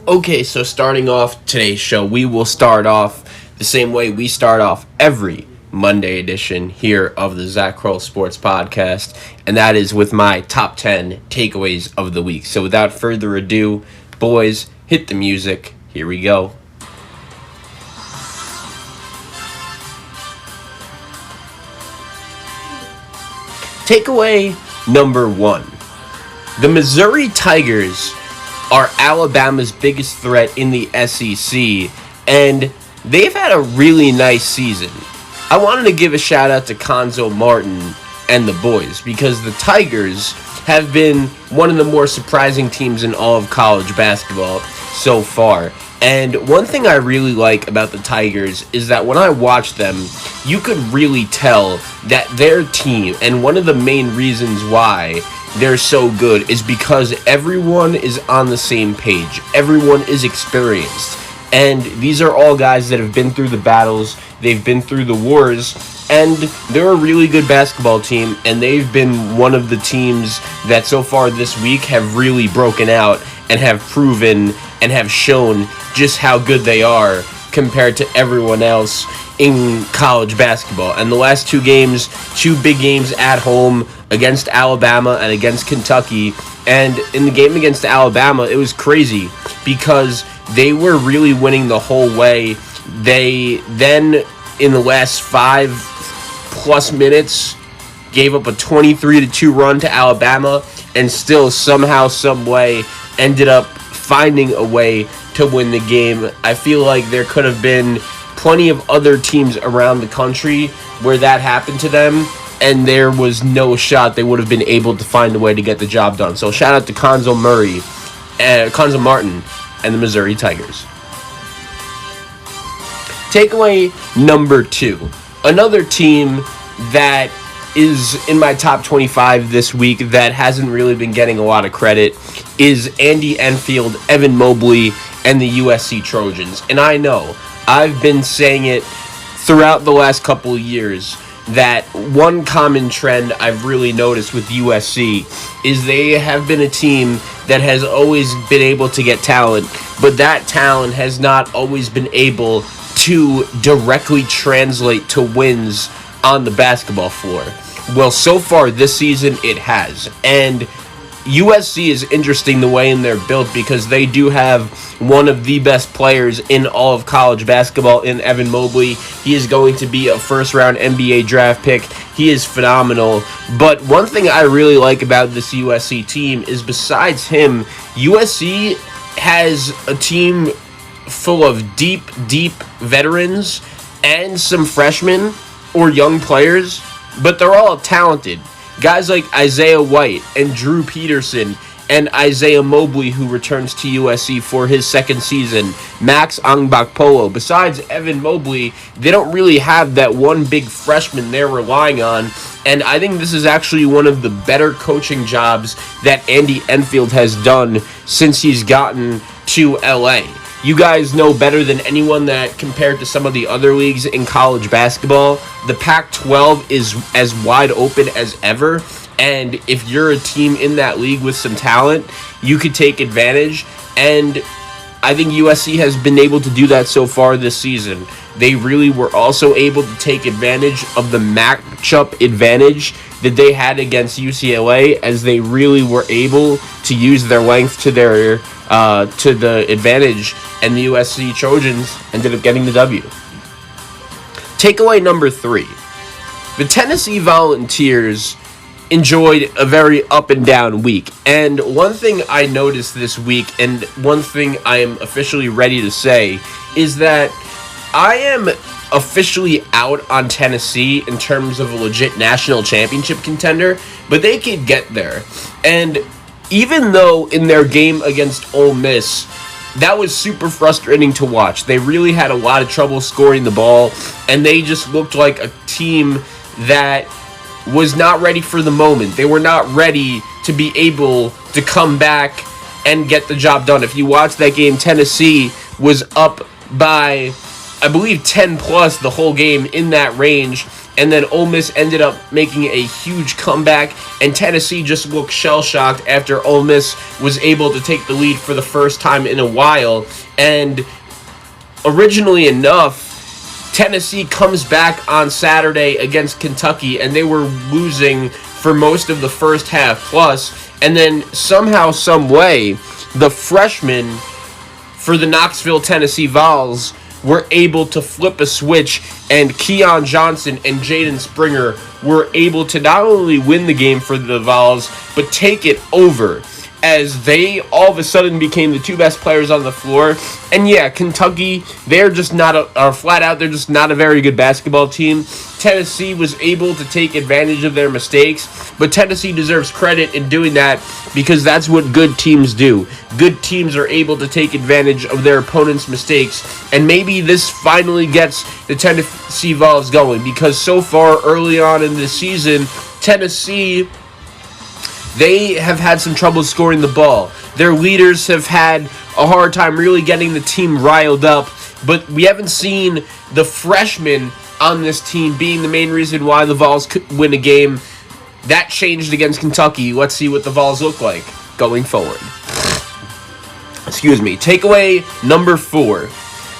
Okay, so starting off today's show, we will start off the same way we start off every Monday edition here of the Zach Kroll Sports Podcast, and that is with my top 10 takeaways of the week. So without further ado, boys, hit the music. Here we go. Takeaway number 1. The Missouri Tigers are Alabama's biggest threat in the SEC, and they've had a really nice season. I wanted to give a shout out to Conzo Martin and the boys because the Tigers have been one of the more surprising teams in all of college basketball so far. And one thing I really like about the Tigers is that when I watch them, you could really tell that their team, and one of the main reasons why they're so good is because everyone is on the same page. Everyone is experienced. And these are all guys that have been through the battles, they've been through the wars, and they're a really good basketball team, and they've been one of the teams that so far this week have really broken out and have proven and have shown just how good they are compared to everyone else in college basketball. And the last two games, two big games at home against Alabama and against Kentucky. And in the game against Alabama, it was crazy because they were really winning the whole way. They then, in the last 5+ minutes, gave up a 23-2 run to Alabama and still somehow, some way, ended up finding a way to win the game. I feel like there could have been plenty of other teams around the country where that happened to them, and there was no shot they would have been able to find a way to get the job done. So shout out to Conzo Martin, and the Missouri Tigers. Takeaway number 2. Another team that is in my top 25 this week that hasn't really been getting a lot of credit is Andy Enfield, Evan Mobley, and the USC Trojans. And I know, I've been saying it throughout the last couple of years, that one common trend I've really noticed with USC is they have been a team that has always been able to get talent, but that talent has not always been able to directly translate to wins on the basketball floor. Well, so far this season it has, and USC is interesting the way they're built because they do have one of the best players in all of college basketball in Evan Mobley. He is going to be a first-round NBA draft pick. He is phenomenal. But one thing I really like about this USC team is besides him, USC has a team full of deep veterans and some freshmen or young players, but they're all talented. Guys like Isaiah White and Drew Peterson and Isaiah Mobley, who returns to USC for his second season, Max Angbakpolo. Besides Evan Mobley, they don't really have that one big freshman they're relying on, and I think this is actually one of the better coaching jobs that Andy Enfield has done since he's gotten to LA. You guys know better than anyone that compared to some of the other leagues in college basketball, the Pac-12 is as wide open as ever. And if you're a team in that league with some talent, you could take advantage. And I think USC has been able to do that so far this season. They really were also able to take advantage of the matchup advantage that they had against UCLA, as they really were able to use their length to their to the advantage, and the USC Trojans ended up getting the W. Takeaway number 3. The Tennessee Volunteers enjoyed a very up and down week. And one thing I noticed this week, and one thing I am officially ready to say, is that I am officially out on Tennessee in terms of a legit national championship contender, but they could get there. And even though in their game against Ole Miss, that was super frustrating to watch. They really had a lot of trouble scoring the ball, and they just looked like a team that was not ready for the moment. They were not ready to be able to come back and get the job done. If you watch that game, Tennessee was up by, I believe, 10 plus the whole game, in that range, and then Ole Miss ended up making a huge comeback, and Tennessee just looked shell-shocked after Ole Miss was able to take the lead for the first time in a while. And originally enough, Tennessee comes back on Saturday against Kentucky, and they were losing for most of the first half plus, and then somehow, some way, the freshmen for the Knoxville, Tennessee Vols were able to flip a switch, and Keon Johnson and Jaden Springer were able to not only win the game for the Vols, but take it over, as they all of a sudden became the two best players on the floor. And yeah, Kentucky, they're just not flat out, they're just not a very good basketball team. Tennessee was able to take advantage of their mistakes, but Tennessee deserves credit in doing that because that's what good teams do. Good teams are able to take advantage of their opponent's mistakes, and maybe this finally gets the Tennessee Vols going, because so far early on in this season, Tennessee, they have had some trouble scoring the ball. Their leaders have had a hard time really getting the team riled up, but we haven't seen the freshmen on this team being the main reason why the Vols could win a game. That changed against Kentucky. Let's see what the Vols look like going forward. Takeaway number 4.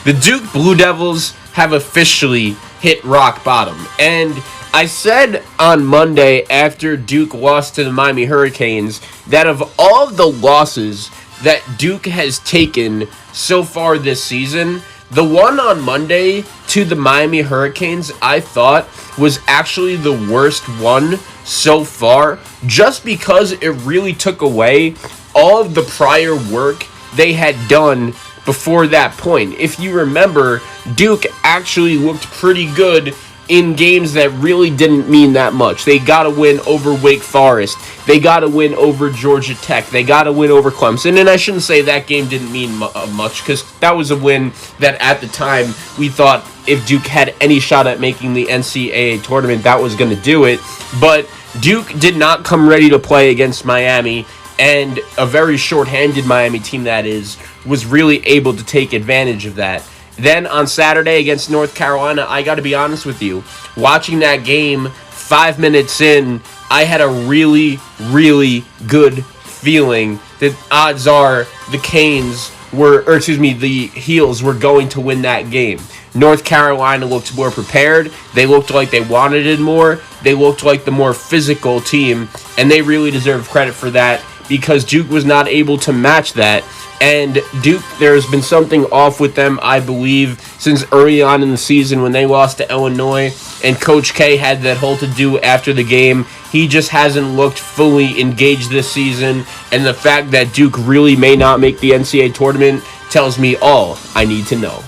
The Duke Blue Devils have officially hit rock bottom. And I said on Monday after Duke lost to the Miami Hurricanes that of all of the losses that Duke has taken so far this season, the one on Monday to the Miami Hurricanes, I thought, was actually the worst one so far, just because it really took away all of the prior work they had done before that point. If you remember, Duke actually looked pretty good in games that really didn't mean that much. They got to win over Wake Forest. They got to win over Georgia Tech. They got to win over Clemson. And I shouldn't say that game didn't mean much, because that was a win that at the time we thought if Duke had any shot at making the NCAA tournament, that was going to do it. But Duke did not come ready to play against Miami, and a very short-handed Miami team, that is, was really able to take advantage of that. Then on Saturday against North Carolina, I got to be honest with you, watching that game 5 minutes in, I had a really, really good feeling that odds are the Heels were going to win that game. North Carolina looked more prepared. They looked like they wanted it more. They looked like the more physical team, and they really deserve credit for that, because Duke was not able to match that. And Duke, there's been something off with them, I believe, since early on in the season when they lost to Illinois, and Coach K had that whole to-do after the game. He just hasn't looked fully engaged this season, and the fact that Duke really may not make the NCAA tournament tells me all I need to know.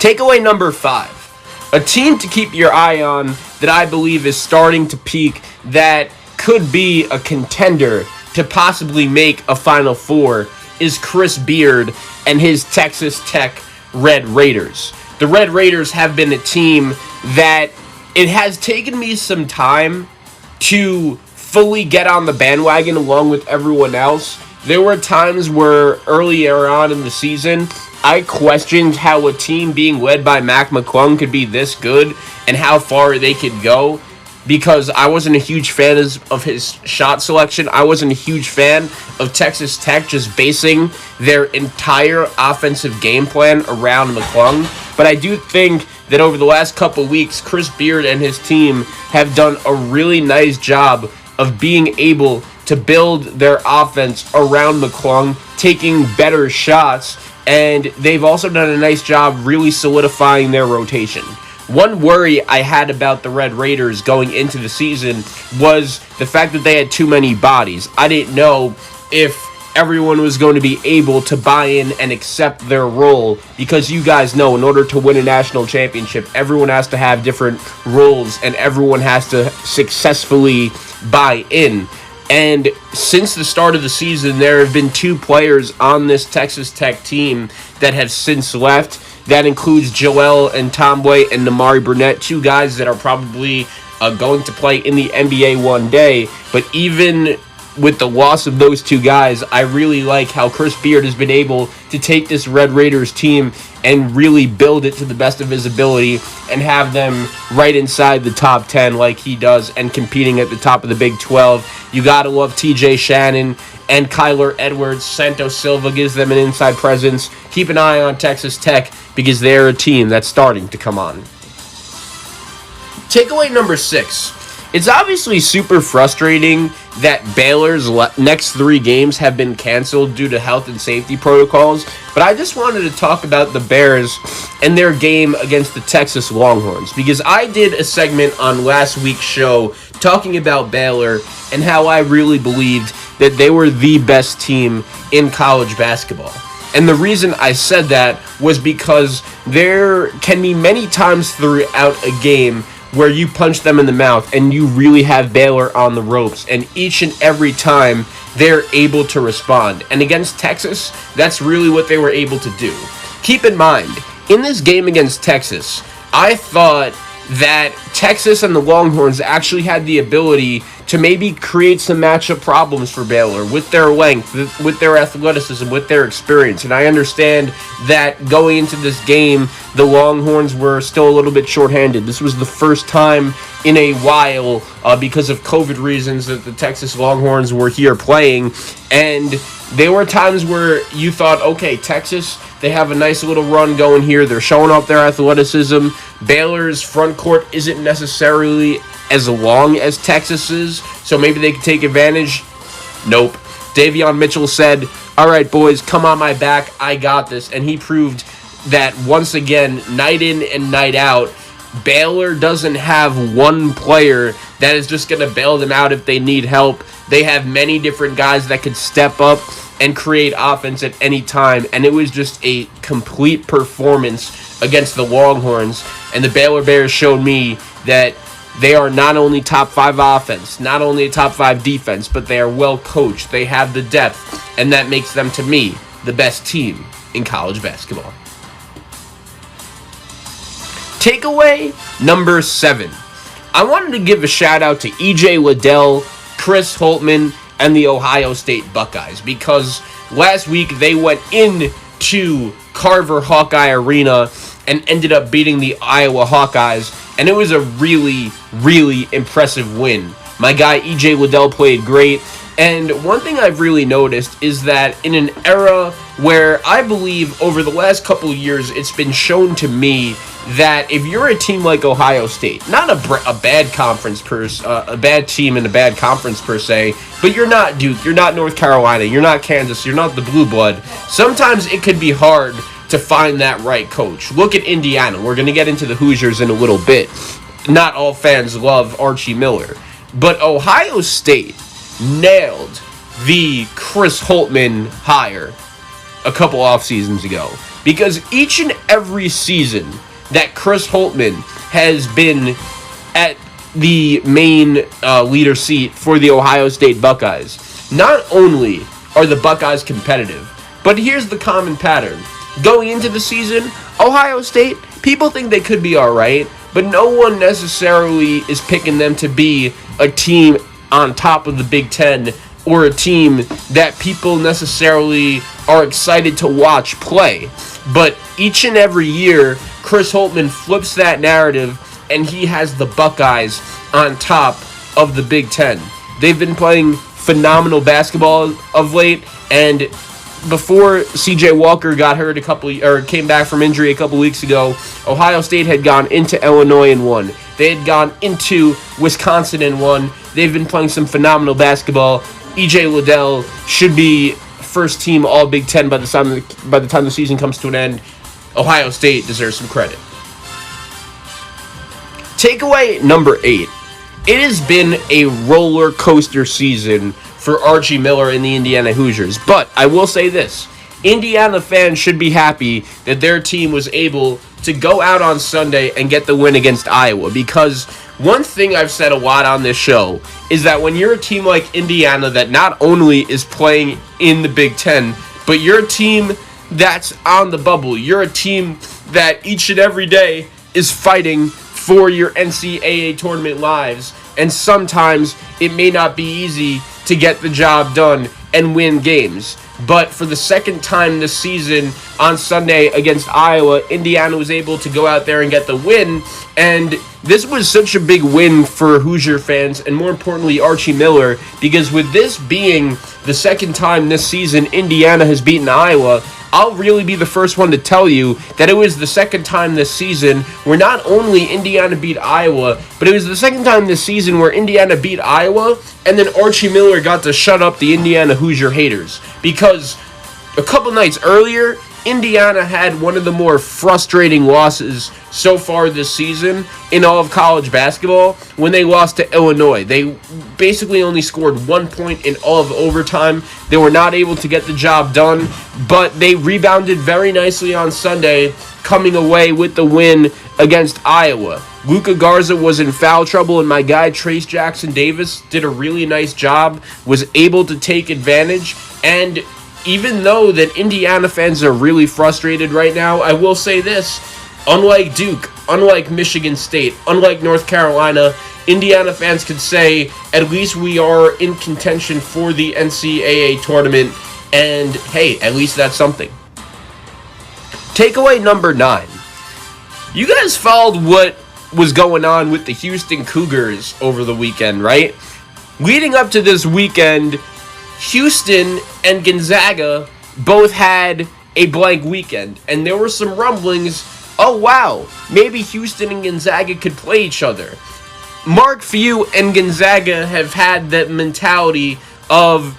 Takeaway number 5. A team to keep your eye on that I believe is starting to peak, that could be a contender to possibly make a Final Four, is Chris Beard and his Texas Tech Red Raiders. The Red Raiders have been a team that it has taken me some time to fully get on the bandwagon along with everyone else. There were times where earlier on in the season, I questioned how a team being led by Mac McClung could be this good and how far they could go, because I wasn't a huge fan of his shot selection. I wasn't a huge fan of Texas Tech just basing their entire offensive game plan around McClung. But I do think that over the last couple weeks, Chris Beard and his team have done a really nice job of being able to build their offense around McClung, taking better shots, and they've also done a nice job really solidifying their rotation. One worry I had about the Red Raiders going into the season was the fact that they had too many bodies. I didn't know if everyone was going to be able to buy in and accept their role, because you guys know, in order to win a national championship, everyone has to have different roles and everyone has to successfully buy in. And since the start of the season, there have been 2 players on this Texas Tech team that have since left. That includes Joel and Tomboy and Namari Burnett, 2 guys that are probably going to play in the NBA one day. But even with the loss of those two guys, I really like how Chris Beard has been able to take this Red Raiders team and really build it to the best of his ability and have them right inside the top 10 like he does and competing at the top of the Big 12. You got to love TJ Shannon and Kyler Edwards. Santos Silva gives them an inside presence. Keep an eye on Texas Tech because they're a team that's starting to come on. Takeaway number 6. It's obviously super frustrating that Baylor's next 3 games have been canceled due to health and safety protocols, but I just wanted to talk about the Bears and their game against the Texas Longhorns because I did a segment on last week's show talking about Baylor and how I really believed that they were the best team in college basketball. And the reason I said that was because there can be many times throughout a game where you punch them in the mouth and you really have Baylor on the ropes, and each and every time they're able to respond. And against Texas, that's really what they were able to do. Keep in mind, in this game against Texas, I thought that Texas and the Longhorns actually had the ability to maybe create some matchup problems for Baylor with their length, with their athleticism, with their experience. And I understand that going into this game, the Longhorns were still a little bit shorthanded. This was the first time in a while, because of COVID reasons, that the Texas Longhorns were here playing. And there were times where you thought, okay, Texas, they have a nice little run going here. They're showing off their athleticism. Baylor's front court isn't necessarily as long as Texas's, so maybe they can take advantage. Nope. Davion Mitchell said, all right, boys, come on my back. I got this. And he proved that once again, night in and night out, Baylor doesn't have one player that is just going to bail them out if they need help. They have many different guys that could step up and create offense at any time. And it was just a complete performance against the Longhorns. And the Baylor Bears showed me that they are not only top 5 offense, not only a top 5 defense, but they are well coached. They have the depth, and that makes them, to me, the best team in college basketball. Takeaway number 7. I wanted to give a shout out to E.J. Liddell, Chris Holtmann, and the Ohio State Buckeyes because last week they went into Carver Hawkeye Arena and ended up beating the Iowa Hawkeyes, and it was a really, really impressive win. My guy E.J. Liddell played great, and one thing I've really noticed is that in an era where I believe over the last couple of years it's been shown to me that if you're a team like Ohio State, not a bad conference a bad team in a bad conference per se, but you're not Duke, you're not North Carolina, you're not Kansas, you're not the Blue Blood, sometimes it could be hard to find that right coach. Look at Indiana. We're going to get into the Hoosiers in a little bit. Not all fans love Archie Miller. But Ohio State nailed the Chris Holtmann hire a couple off seasons ago. Because each and every season that Chris Holtmann has been at the main leader seat for the Ohio State Buckeyes, not only are the Buckeyes competitive, but here's the common pattern. Going into the season, Ohio State, people think they could be all right, but no one necessarily is picking them to be a team on top of the Big Ten or a team that people necessarily are excited to watch play. But each and every year, Chris Holtmann flips that narrative, and he has the Buckeyes on top of the Big Ten. They've been playing phenomenal basketball of late, and before C.J. Walker got hurt came back from injury a couple weeks ago, Ohio State had gone into Illinois and won. They had gone into Wisconsin and won. They've been playing some phenomenal basketball. E.J. Liddell should be first team All Big Ten by the time the season comes to an end. Ohio State deserves some credit. Takeaway number 8. It has been a roller coaster season for Archie Miller and the Indiana Hoosiers. But I will say this. Indiana fans should be happy that their team was able to go out on Sunday and get the win against Iowa. Because one thing I've said a lot on this show is that when you're a team like Indiana that not only is playing in the Big Ten, but you're a team that's on the bubble. You're a team that each and every day is fighting for your NCAA tournament lives. And sometimes it may not be easy to get the job done and win games. But for the second time this season on Sunday against Iowa, Indiana was able to go out there and get the win. And this was such a big win for Hoosier fans and, more importantly, Archie Miller, because with this being the second time this season Indiana has beaten Iowa, I'll really be the first one to tell you that it was the second time this season where not only Indiana beat Iowa, but it was the second time this season where Indiana beat Iowa, and then Archie Miller got to shut up the Indiana Hoosier haters. Because a couple nights earlier, Indiana had one of the more frustrating losses so far this season in all of college basketball when they lost to Illinois. They basically only scored 1 point in all of overtime. They were not able to get the job done, but they rebounded very nicely on Sunday, coming away with the win against Iowa. Luka Garza was in foul trouble, and my guy Trace Jackson Davis did a really nice job, was able to take advantage, and even though that Indiana fans are really frustrated right now, I will say this: unlike Duke, unlike Michigan State, unlike North Carolina, Indiana fans could say at least we are in contention for the NCAA tournament, and hey, at least that's something. Takeaway number 9. You guys followed what was going on with the Houston Cougars over the weekend, right? Leading up to this weekend, Houston and Gonzaga both had a blank weekend, and there were some rumblings, oh wow, maybe Houston and Gonzaga could play each other. Mark Few and Gonzaga have had that mentality of,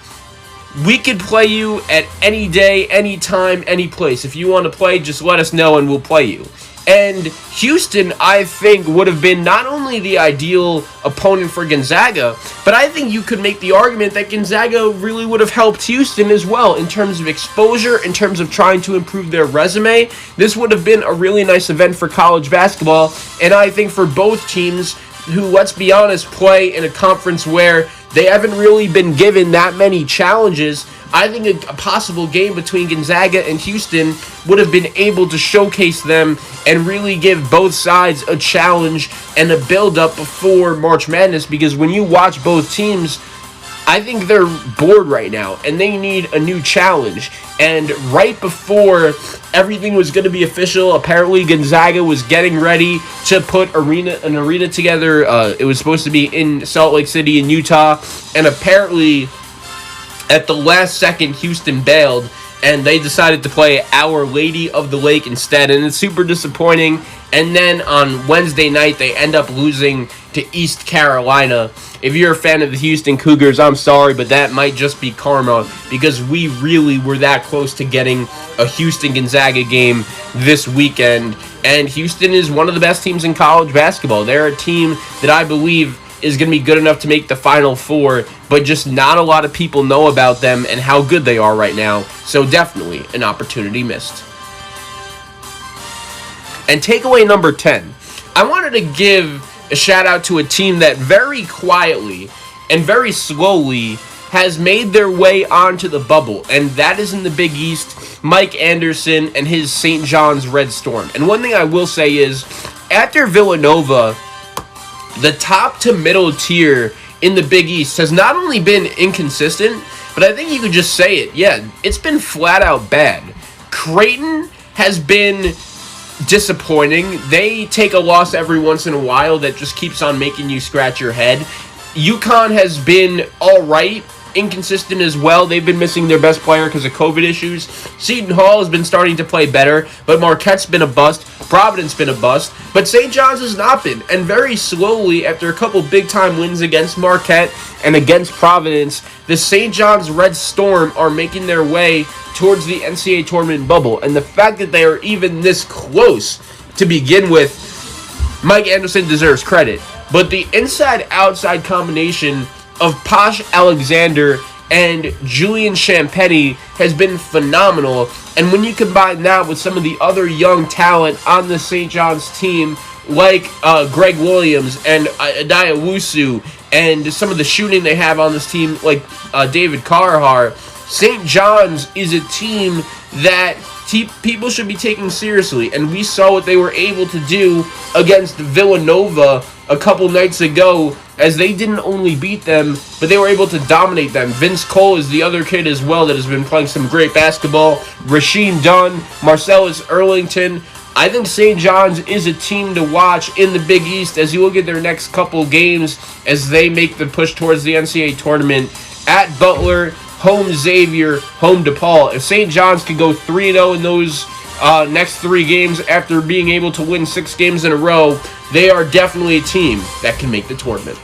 we could play you at any day, any time, any place. If you want to play, just let us know and we'll play you. And Houston, I think, would have been not only the ideal opponent for Gonzaga, but I think you could make the argument that Gonzaga really would have helped Houston as well in terms of exposure, in terms of trying to improve their resume. This would have been a really nice event for college basketball, and I think for both teams who, let's be honest, play in a conference where they haven't really been given that many challenges, I think a possible game between Gonzaga and Houston would have been able to showcase them and really give both sides a challenge and a build-up before March Madness, because when you watch both teams, I think they're bored right now and they need a new challenge. And right before everything was going to be official, apparently Gonzaga was getting ready to put an arena together. It was supposed to be in Salt Lake City in Utah, and apparently at the last second, Houston bailed, and they decided to play Our Lady of the Lake instead, and it's super disappointing. And then on Wednesday night, they end up losing to East Carolina. If you're a fan of the Houston Cougars, I'm sorry, but that might just be karma, because we really were that close to getting a Houston-Gonzaga game this weekend. And Houston is one of the best teams in college basketball. They're a team that I believe is going to be good enough to make the Final Four, but just not a lot of people know about them and how good they are right now. So definitely an opportunity missed. And takeaway number 10. I wanted to give a shout out to a team that very quietly and very slowly has made their way onto the bubble, and that is in the Big East, Mike Anderson and his St. John's Red Storm. And one thing I will say is, after Villanova, the top to middle tier in the Big East has not only been inconsistent, but I think you could just say it. Yeah, it's been flat out bad. Creighton has been disappointing. They take a loss every once in a while that just keeps on making you scratch your head. UConn has been all right, inconsistent as well. They've been missing their best player because of COVID issues. Seton Hall has been starting to play better, but Marquette's been a bust. Providence been a bust, but St. John's has not been. And very slowly, after a couple big-time wins against Marquette and against Providence, the St. John's Red Storm are making their way towards the NCAA tournament bubble. And the fact that they are even this close to begin with, Mike Anderson deserves credit. But the inside-outside combination of Posh Alexander and Julian Champagny has been phenomenal. And when you combine that with some of the other young talent on the St. John's team, like Greg Williams and Adaya Wusu, and some of the shooting they have on this team, like David Carhar, St. John's is a team that people should be taken seriously. And we saw what they were able to do against Villanova a couple nights ago, as they didn't only beat them, but they were able to dominate them. Vince Cole is the other kid as well that has been playing some great basketball. Rasheem Dunn, Marcellus Earlington. I think St. John's is a team to watch in the Big East as you look at their next couple games as they make the push towards the NCAA tournament. At Butler, home Xavier, home DePaul. If St. John's can go 3-0 in those next 3 games after being able to win 6 games in a row, they are definitely a team that can make the tournament.